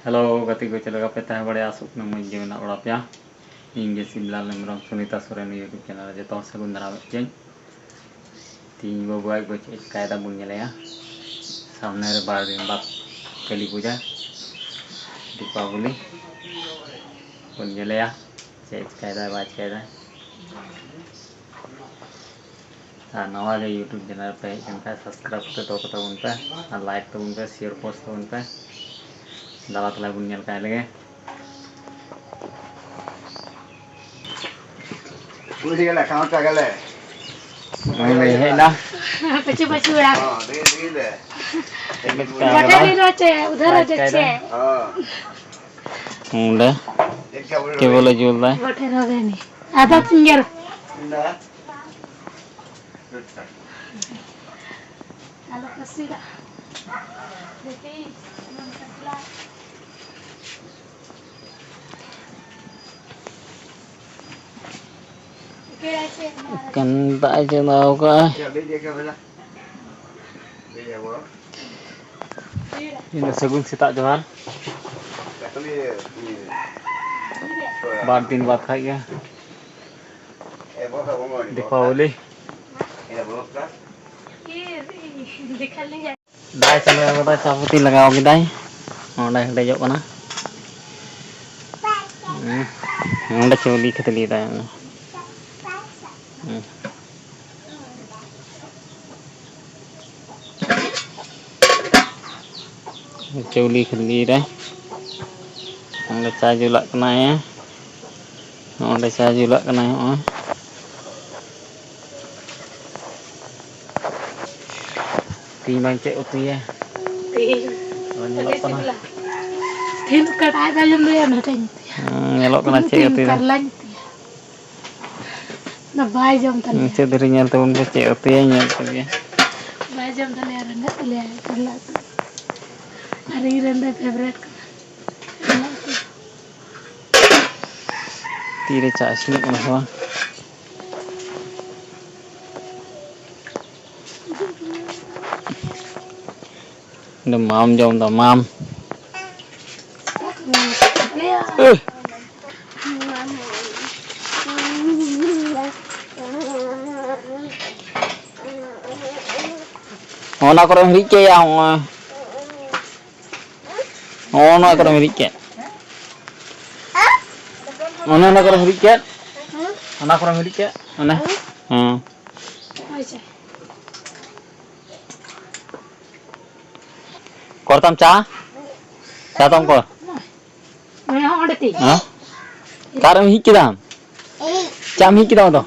Halo, katiku channel Kapeta bade asuk na moi jeuna orapya. Inge Simla lemrong Sunita Soren YouTube channel je to segun dara chen. Ti bo boy bo che kaida bun nyele ya. Samne re bar din bap Kali Puja Dipawali bun nyele ya. Che kaida ba kaida. नवा जो YouTube channel पे इनका सब्सक्राइब तो उन पे लाइक तो उन पे शेयर पोस्ट तो उन पे दावा तला बुनियल का लगे उड़ी गला कहां पे गले नहीं है ना बच्चे बच्चे उड़ा हां दे दे बटा ले लो चे उधर चे हां मुंडे क्या बोले जोल रहा है बटे रहे नहीं आधा सिंगर ना Kalau kasih dah. Jadi, mantaplah. Kanta aja tau kah? Ya dia ke mana? Dia apa? Ini segun sita johar. Kali Bantin bat khai ya. apa kamu ni? Dipawali. Ini boleh kan? दिखा लेंगे Dai sampai kata caputi लगाओ की dai. Ondai dejok kana. Ondai choli khetli dai. Choli khetli dai. Ondai cha julak kana ya. Ondai cha julak kana ya. Timbang cek uti ya. Nyelok kana. Tin kata aja yang dia nanti. Nyelok kana cek uti. Karlan. Na bai jam tan. Cek dari nyel tuh pun cek uti ya nyel tuh ya. Bai jam tan ya renda lihat karlan. Hari renda favorite. Tire cak sini kana sama. Demam jom demam. Ona korang rike ya ona korang rike. Ona korang rike. Ona korang rike. Ona. Kortam cha? Cha tom kor. मैं हाँ उड़ती हाँ? कारम ही किधर? चाम ही किधर तो?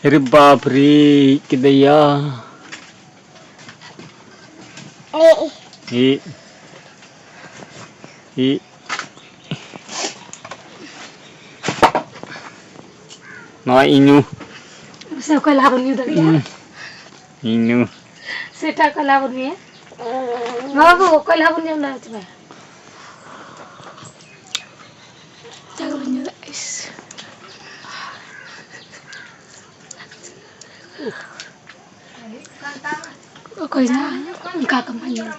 अरे बाप रे किधर या? ये Nói inu Sao kau lawan ni dah ya? inu Seta kau lawan ni ya? Mau kau lawan ni mana tu? Jangan menyerah. Kau jangan engkau kemana?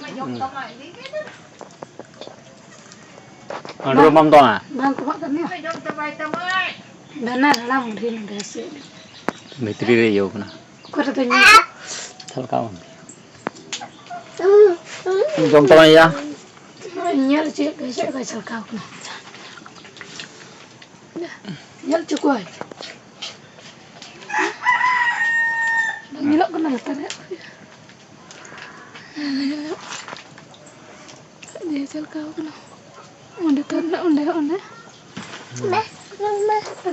Aduh mam to à? Bang kau makan ni. Benar lah mungkin dah sih. Betri re yo na. Kau tu ni. Thal kawan. Jom to ya. Nyal cik kau kau kau. Nyal cukup. Nyalok kena lepas ya. Dia cel kau kena. Onda tanah onda.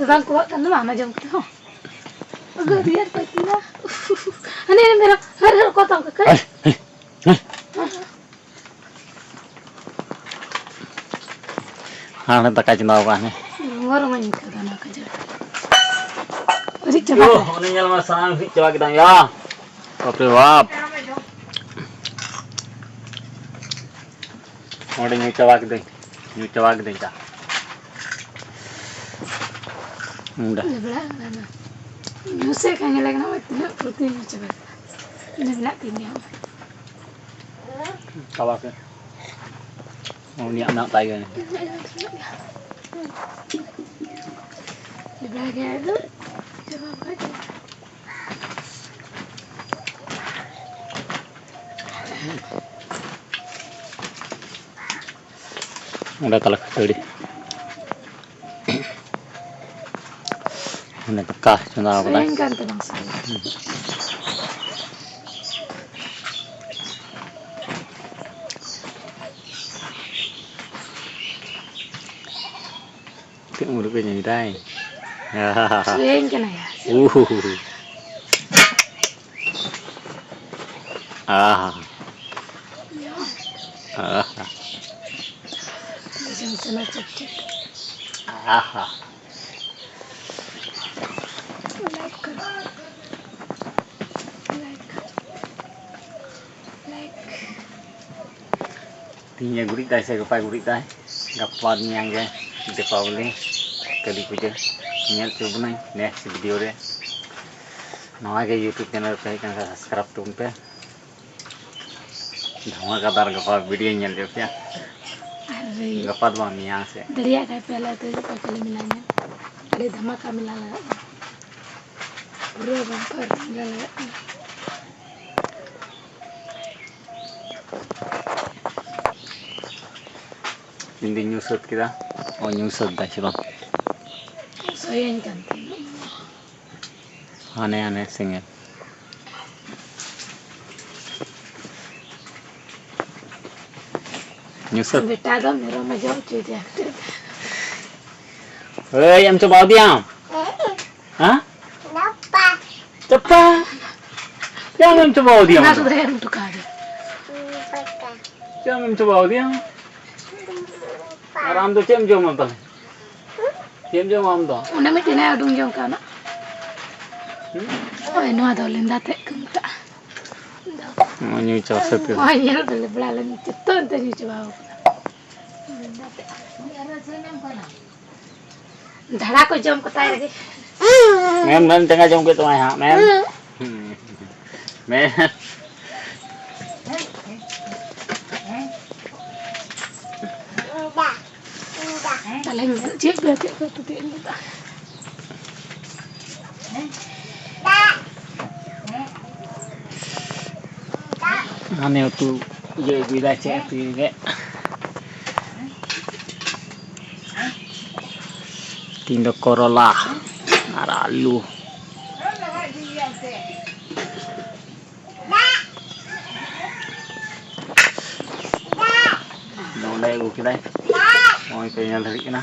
Bang kuat kan mama jam tu. Agak biar pagi lah. Ani mera har kotong ke? Hana tak kacau apa ni? Orang mana kita nak kerja. Adik cepat. Oh, ini nyala masang fit coba kita ya. Oke, wap. Udah coba kita. Coba kita. Udah. Lepas mana? Nusik kan lagi nama tidak putih coba. Ini nak tinggal. Kawak. Oh, niat nak tayo ni. Di bahagian itu coba baca. Udah talak tadi. Ini tekah cuma apa dah? Sayangkan tenang saya. Tengok mulut dia ni dah. Sayangkan ya. Ah. Jangan sana cek. Ah. Tinya gurit dah saya kepai gurit dah. Gapan yang ke Deepavali kali puja. Nyal coba nih next video deh. Nama ke YouTube channel पे kan subscribe तुम पे. धमाकेदार गप्पा video nyal जो क्या. अरे गप्पा तो हम यहाँ से. दरिया का पहला तो पकड़ मिलाने. अरे धमाका मिला लगा. पूरा बम्पर मिला लगा. Hindi nyusut kita. Oh nyusut dah coba. Sayangkan. Aneh-aneh singet. Nyusut. बेटा तो मेरा मजा उठी थी Hei, em coba diam. Hah? Cepat. Jangan coba diam. ना सुधरे हम तो कहा दे Jangan coba diam. Aram tu cem jom apa? Cem jom am tu. उन्हें में टीना उड़ूंग जाऊँ का ना ओए नो आदो लिंदा ते कुंता Oh nyusut tu. ओए ये लो तो बड़ा लगी चित्तो अंतर यूँ चबाओ लिंदा ते धड़ा को जम को ताई लगे Mem tengah jom ke tuai ha, mem. Mem. Talang cik berarti aku tuh dia ni tak. Aneh tu je bila cek tu ke. Tindak Corolla. Aralu. Mau dah aku kira. Mau ikutnya lari kena.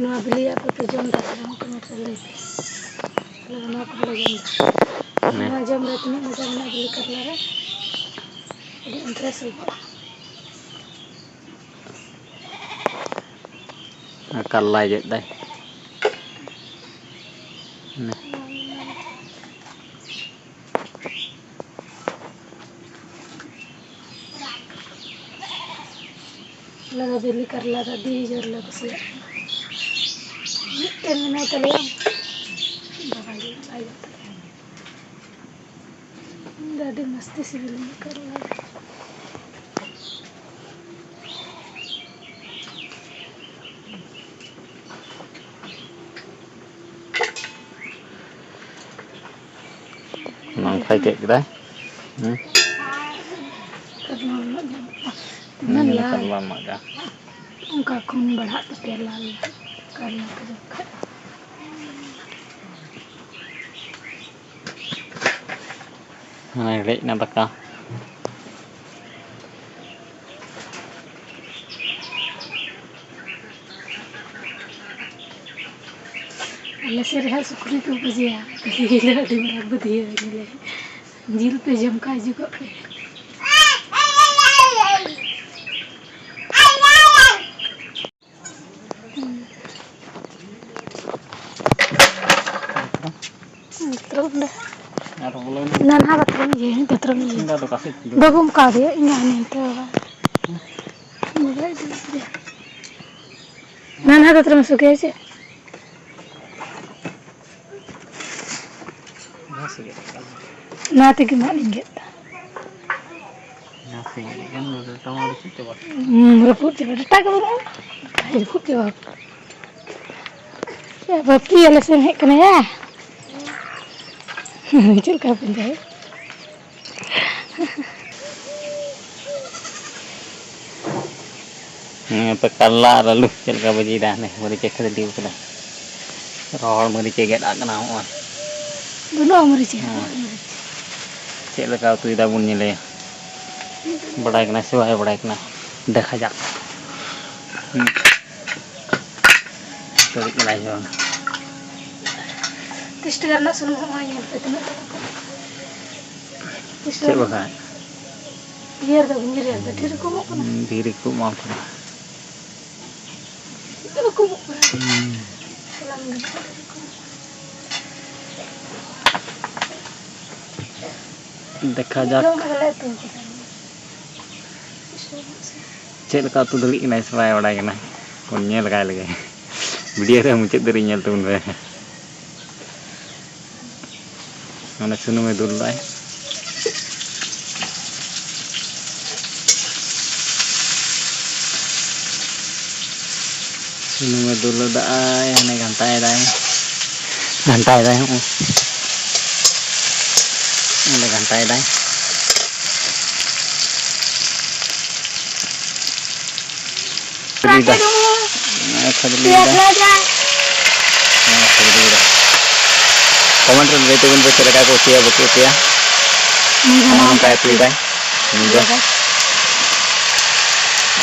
Nua beli apa tu jam dah orang kena terlebih. Kalau nua aku beli jam. Nua jam dah tu ni macam mana beli kerana? Jadi interest lagi. Akal lah je dah. Laga beli kerana tadi jor lagu sih. Ini mana terlihat? Bagaimana ayo. Dah mesti sih beli kerana. Nang khai kek kita. Nan lah. Kalau lama dah. उनका खून बढ़ा तो क्या लाल करना पड़ेगा Này rễ na baka. अल्लाह से रहा सुकरी को बजिया ये लड़ी मेरा बुधिया मिले जील पे जमका जुगा पे Nan habat kami je, tetram je. Dah tu kasih. Bagum kade, ingat ni tu. Nan habat tetram suka je. Nanti gimana ingat? kan udah tahu harus coba. Reput coba tak kamu. Reput coba. Ya bapak ya lesen hek kena ya. Cil kapan jahit? Pekala lalu cil kapan dah nih, mari cek tadi udah. Roll mari cek get nak naon. Belum mari cek. Cek lekau tu dah bunyi le. बड़ा एक ना सिवाय बड़ा एक ना देखा जा तो इतना ही हो टेस्ट करना सुनो हमारे यहाँ पे तुम्हें टेस्ट क्या बता बियर दा बियर दा धीरे को मत ना धीरे को माफ करो धीरे को मत देखा जा चेक लगा तू दली ना सिवाय बड़ा एक ना कोन्या लगा लगे वीडियो रे मुझे दरी nyel तुम रे mana sunu में दूर लाए sunu में दूर लाए हने घंटाए दाए हूँ हने घंटाए दाए Lidah, komentar itu pun bercerita kosia begitu ya. Mau kayak lidah, juga.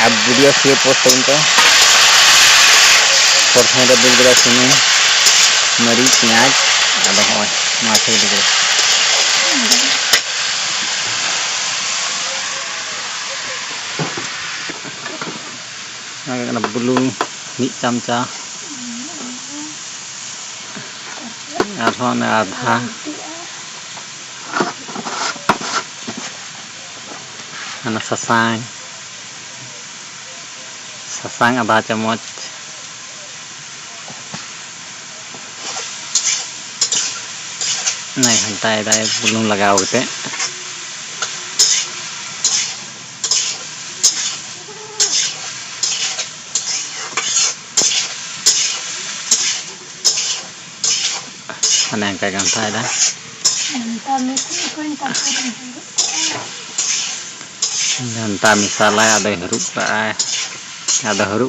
Ab video share post itu. Pertama double beras ini, mari piaj, ada hoy, masuk dulu. Agak kena bulu ni camca adha anak sasang ada camot này hantai đây belum lagau gitu Aneh kayak gantai dah. Gantai misalnya ada huruf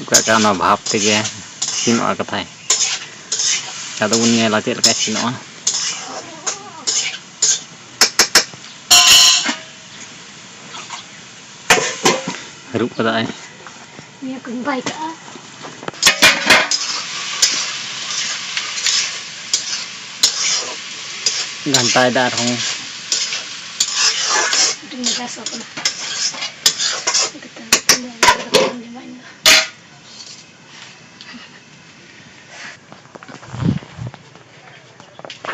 kayak karena bahap tiga sino akatai. Ada bunyi latih kayak sino. Huruf ada. Ini aku baik ah. Gantai dar hong.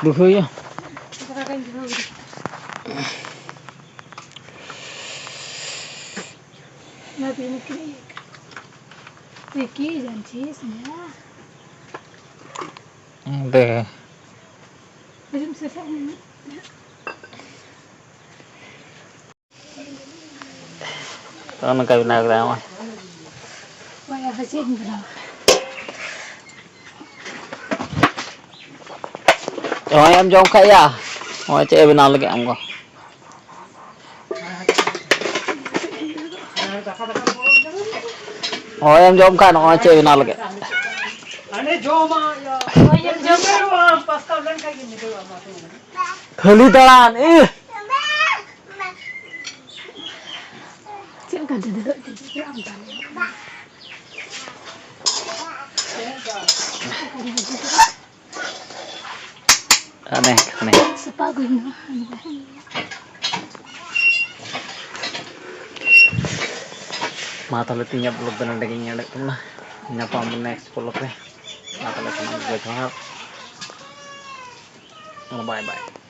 Buhu ya. Vicky janji semua. Deh. Belum selesai ini. Con nó cây nào ra không? Quay phải xin vào. Rồi em cho ông khay à? Rồi chị bên nào lấy cái ông con. Rồi em cho ông khay nó chị bên nào lấy cái. Khali talan Cik kan duduk di dalam aneh. Sepaguna. Mata letinya belum benar dagingnya ada tuh lah. Nyapa next pull up ya. Mata letinya gue banget. Bye bye.